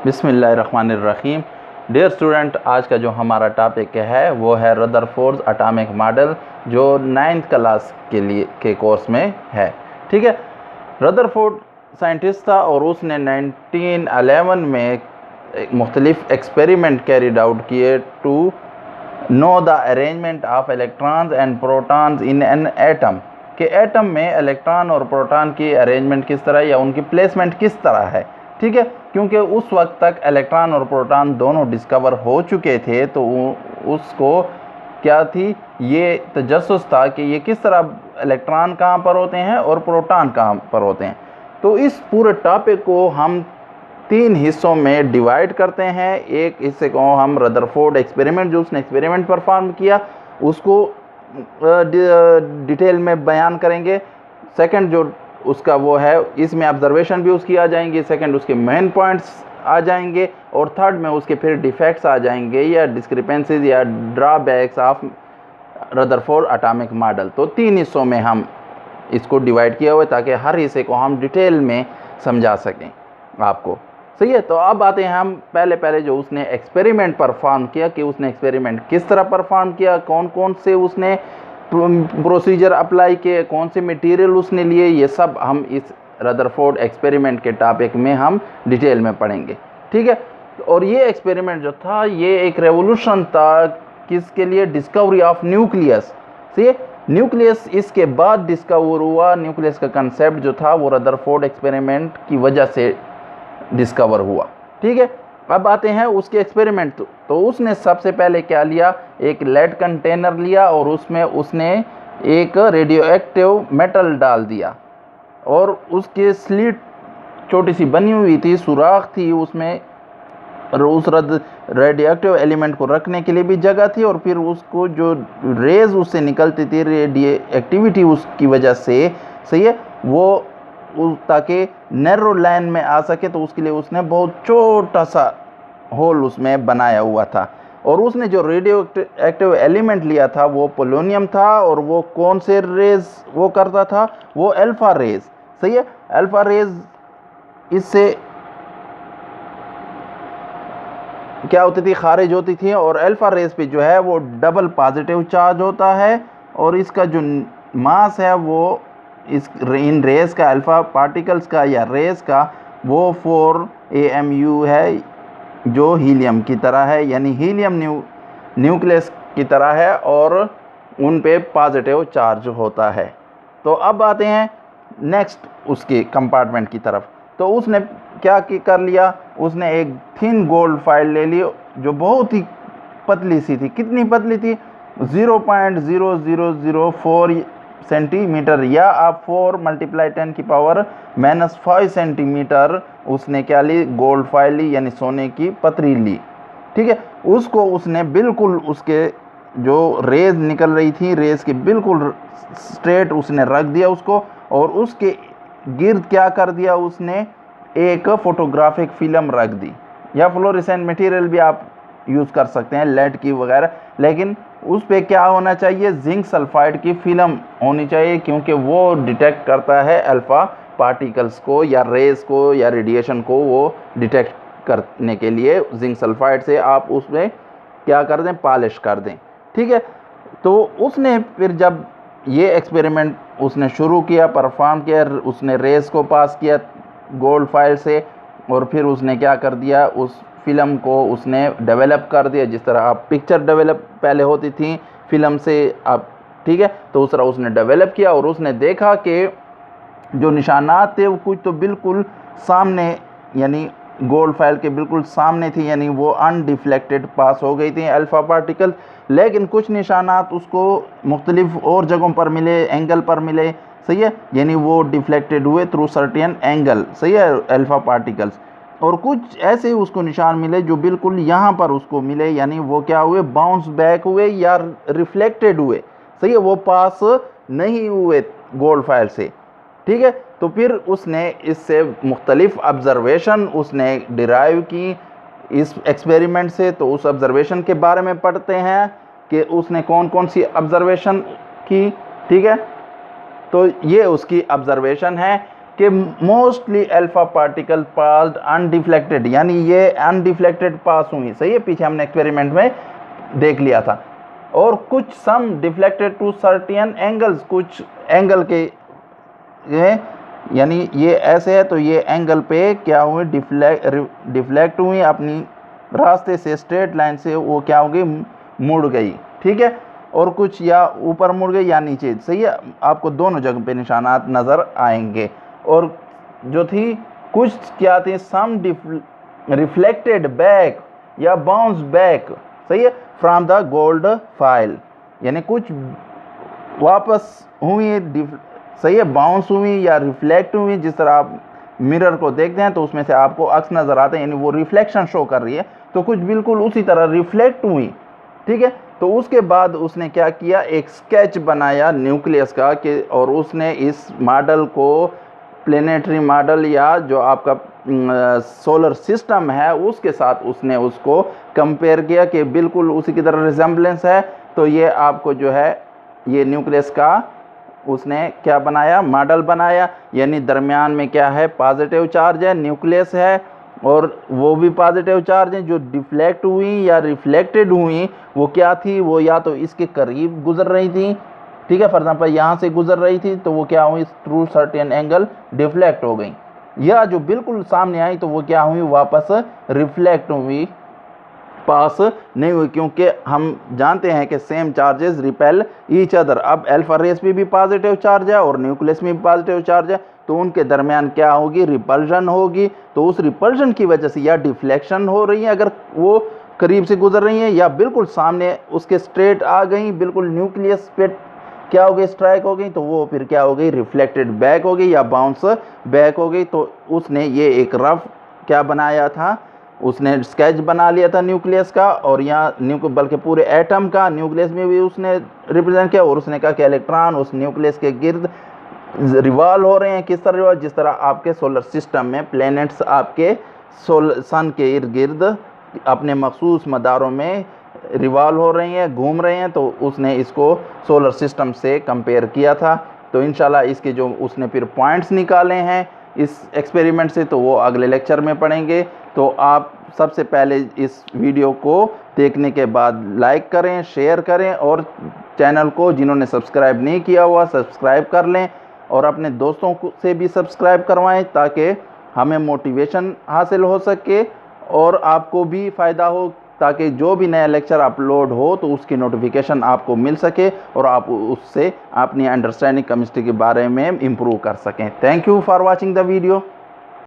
बिस्मिल्लाहिर्रहमानिर्रहीम। Dear student, आज का जो हमारा टॉपिक है वो है रदरफोर्ड एटॉमिक मॉडल, जो 9th क्लास के लिए के कोर्स में है। ठीक है, रदरफोर्ड साइंटिस्ट था और उसने 1911 में मुख्तलिफ एक्सपेरिमेंट कैरिड आउट किए to know the arrangement of electrons and protons in an atom, कि एटम में इलेक्ट्रॉन और प्रोटॉन की अरेंजमेंट किस तरह या उनकी प्लेसमेंट किस तरह है। ठीक है, क्योंकि उस वक्त तक इलेक्ट्रॉन और प्रोटॉन दोनों डिस्कवर हो चुके थे, तो उसको क्या थी, ये तजस्सुस था कि ये किस तरह इलेक्ट्रॉन कहाँ पर होते हैं और प्रोटॉन कहाँ पर होते हैं। तो इस पूरे टॉपिक को हम 3 हिस्सों में डिवाइड करते हैं। एक हिस्से को हम रदरफोर्ड एक्सपेरिमेंट, जो उसने एक्सपेरिमेंट परफॉर्म किया, उसको डिटेल में बयान करेंगे। सेकंड जो उसका वो है, इसमें ऑब्जर्वेशन भी उसकी आ जाएंगी। सेकंड उसके मेन पॉइंट्स आ जाएंगे और थर्ड में उसके फिर डिफेक्ट्स आ जाएंगे या डिस्क्रिपेंसीज या drawbacks of Rutherford atomic model. तो 3 हिस्सों में हम इसको डिवाइड किया हुआ है ताकि हर हिस्से को हम डिटेल में समझा सकें आपको। सही है, तो अब आते हैं हम पहले जो उसने एक्सपेरिमेंट परफॉर्म किया, कि उसने एक्सपेरिमेंट किस तरह परफॉर्म किया, कौन कौन से उसने प्रोसीजर अप्लाई किए, कौन से मटेरियल उसने लिए, ये सब हम इस रदरफोर्ड एक्सपेरिमेंट के टॉपिक में हम डिटेल में पढ़ेंगे। ठीक है, और ये एक्सपेरिमेंट जो था, ये एक रेवोल्यूशन था किसके लिए, डिस्कवरी ऑफ न्यूक्लियस। सही, न्यूक्लियस इसके बाद डिस्कवर हुआ। न्यूक्लियस का कंसेप्ट जो था वो रदरफोर्ड एक्सपेरिमेंट की वजह से डिस्कवर हुआ। ठीक है, अब आते हैं उसके एक्सपेरिमेंट। तो उसने सबसे पहले क्या लिया, एक लेड कंटेनर लिया और उसमें उसने एक रेडियो एक्टिव मेटल डाल दिया और उसके स्लिट छोटी सी बनी हुई थी, सुराख थी उसमें, और उस रेडियो एक्टिव एलिमेंट को रखने के लिए भी जगह थी, और फिर उसको जो रेज उससे निकलती थी रेडियो एक्टिविटी उसकी वजह से, सही है, वो ताकि नैरो लाइन में आ सके, तो उसके लिए उसने बहुत छोटा सा होल उसमें बनाया हुआ था। और उसने जो रेडियो एक्टिव एलिमेंट लिया था वो पोलोनियम था, और वो कौन से रेज वो करता था, वो अल्फा रेज। सही है, अल्फा रेज इससे क्या होती थी, खारिज होती थी, और अल्फा रेज पे जो है वो डबल पॉजिटिव चार्ज होता है, और इसका जो मास है वो इन रेस का, अल्फा पार्टिकल्स का या रेस का, वो 4 AMU है, जो हीलियम की तरह है, यानी हीलियम न्यूक्लियस की तरह है, और उन पे पॉजिटिव चार्ज होता है। तो अब आते हैं नेक्स्ट उसके कंपार्टमेंट की तरफ। तो उसने क्या कर लिया, उसने एक थिन गोल्ड फाइल ले ली जो बहुत ही पतली सी थी। कितनी पतली थी, 0.0004 सेंटीमीटर, या आप 4 × 10⁻⁻⁵ सेंटीमीटर उसने क्या ली, गोल्ड फाइल ली, यानी सोने की पतरी ली। ठीक है, उसको उसने बिल्कुल उसके जो रेज निकल रही थी, रेज के बिल्कुल स्ट्रेट उसने रख दिया उसको, और उसके गिर्द क्या कर दिया, उसने एक फोटोग्राफिक फिल्म रख दी, या फ्लोरेसेंट मटेरियल भी आप यूज़ कर सकते हैं, लेड की वगैरह, लेकिन उस पे क्या होना चाहिए, जिंक सल्फाइड की फिल्म होनी चाहिए, क्योंकि वो डिटेक्ट करता है अल्फ़ा पार्टिकल्स को या रेज को या रेडिएशन को, वो डिटेक्ट करने के लिए जिंक सल्फाइड से आप उसमें क्या कर दें, पॉलिश कर दें। ठीक है, तो उसने फिर जब ये एक्सपेरिमेंट उसने शुरू किया, परफॉर्म किया, उसने रेज को पास किया गोल्ड फाइल से, और फिर उसने क्या कर दिया, उस फिल्म को उसने डेवलप कर दिया, जिस तरह आप पिक्चर डेवलप पहले होती थी फिल्म से आप, ठीक है, तो उस तरह उसने डेवलप किया, और उसने देखा कि जो निशानात थे वो कुछ तो बिल्कुल सामने, यानी गोल्ड फाइल के बिल्कुल सामने थी, यानी वो अनडिफ्लेक्टेड पास हो गई थी अल्फ़ा पार्टिकल, लेकिन कुछ निशानात उसको मुख्तलिफ और जगहों पर मिले, एंगल पर मिले। सही है, यानी वो डिफ्लेक्टेड हुए थ्रू सर्टेन एंगल। सही है, अल्फ़ा पार्टिकल्स, और कुछ ऐसे उसको निशान मिले जो बिल्कुल यहाँ पर उसको मिले, यानी वो क्या हुए, बाउंस बैक हुए या रिफ्लेक्टेड हुए। सही है, वो पास नहीं हुए गोल्ड फाइल से। ठीक है, तो फिर उसने इससे मुख्तलिफ ऑब्जर्वेशन उसने डिराइव की इस एक्सपेरिमेंट से। तो उस ऑब्जर्वेशन के बारे में पढ़ते हैं कि उसने कौन कौन सी ऑब्जर्वेशन की। ठीक है, तो ये उसकी ऑब्जर्वेशन है। कि mostly alpha particle passed undeflected, यानी ये अनडिफ्लेक्टेड पास हुई, सही है, पीछे हमने एक्सपेरिमेंट में देख लिया था। और कुछ सम डिफ्लेक्टेड टू सर्टेन एंगल्स, कुछ एंगल के यानी ये ऐसे है तो ये एंगल पे क्या हुए, डिफ्लेक्ट हुई, अपनी रास्ते से स्ट्रेट लाइन से वो क्या हो गई, मुड़ गई, ठीक है। और कुछ या ऊपर मुड़ गई या नीचे, सही है, आपको दोनों जगह पे निशानात नज़र आएंगे। और जो थी कुछ क्या थी, सम रिफ्लेक्टेड बैक या बाउंस बैक, सही है, फ्रॉम द गोल्ड फाइल, यानी कुछ वापस हुई, सही है, बाउंस हुई या रिफ्लेक्ट हुई। जिस तरह आप मिरर को देखते हैं तो उसमें से आपको अक्स नज़र आते हैं, यानी वो रिफ्लेक्शन शो कर रही है, तो कुछ बिल्कुल उसी तरह रिफ्लेक्ट हुई, ठीक है। तो उसके बाद उसने क्या किया, एक स्केच बनाया न्यूक्लियस का कि, और उसने इस मॉडल को प्लेनेटरी मॉडल या जो आपका सोलर सिस्टम है उसके साथ उसने उसको कंपेयर किया कि बिल्कुल उसी की तरह रिजेम्बलेंस है। तो ये आपको जो है ये न्यूक्लियस का उसने क्या बनाया, मॉडल बनाया, यानी दरमियान में क्या है, पॉजिटिव चार्ज है, न्यूक्लियस है, और वो भी पॉजिटिव चार्ज है। जो डिफ्लेक्ट हुई या रिफ्लेक्टेड हुई वो क्या थी, वो या तो इसके करीब गुजर रही थी, ठीक है, फॉर एग्जाम्पल यहाँ से गुजर रही थी तो वो क्या हुई, थ्रू सर्टेन एंगल डिफ्लेक्ट हो गई, या जो बिल्कुल सामने आई तो वो क्या हुई, वापस रिफ्लेक्ट हुई, पास नहीं हुई, क्योंकि हम जानते हैं कि same charges repel each other. अब अल्फा रेस में भी पॉजिटिव चार्ज है और न्यूक्लियस में भी पॉजिटिव चार्ज है, तो उनके दरमियान क्या होगी, रिपल्जन होगी। तो उस रिपल्जन की वजह से या डिफ्लेक्शन हो रही है अगर वो करीब से गुजर रही है, या बिल्कुल सामने उसके स्ट्रेट आ गई, बिल्कुल न्यूक्लियस पे क्या हो गई, स्ट्राइक हो गई, तो वो फिर क्या हो गई, रिफ्लेक्टेड बैक हो गई या बाउंस बैक हो गई। तो उसने ये एक रफ क्या बनाया था, उसने स्केच बना लिया था न्यूक्लियस का, और यहाँ बल्कि पूरे एटम का, न्यूक्लियस में भी उसने रिप्रेजेंट किया, और उसने कहा कि इलेक्ट्रॉन उस न्यूक्लियस के गिर्द रिवॉल्व हो रहे हैं। किस तरह रिवॉल्व, जिस तरह आपके सोलर सिस्टम में प्लैनेट्स आपके सन के इर्द गिर्द अपने मखसूस मदारों में रिवॉल्व हो रही हैं, घूम रहे हैं। तो उसने इसको सोलर सिस्टम से कंपेयर किया था। तो इंशाल्लाह इसके जो उसने फिर पॉइंट्स निकाले हैं इस एक्सपेरिमेंट से, तो वो अगले लेक्चर में पढ़ेंगे। तो आप सबसे पहले इस वीडियो को देखने के बाद लाइक करें, शेयर करें, और चैनल को जिन्होंने सब्सक्राइब नहीं किया हुआ सब्सक्राइब कर लें, और अपने दोस्तों से भी सब्सक्राइब करवाएं ताकि हमें मोटिवेशन हासिल हो सके और आपको भी फ़ायदा हो, ताकि जो भी नया लेक्चर अपलोड हो तो उसकी नोटिफिकेशन आपको मिल सके और आप उससे अपनी अंडरस्टैंडिंग केमिस्ट्री के बारे में इम्प्रूव कर सकें। Thank you for watching the video.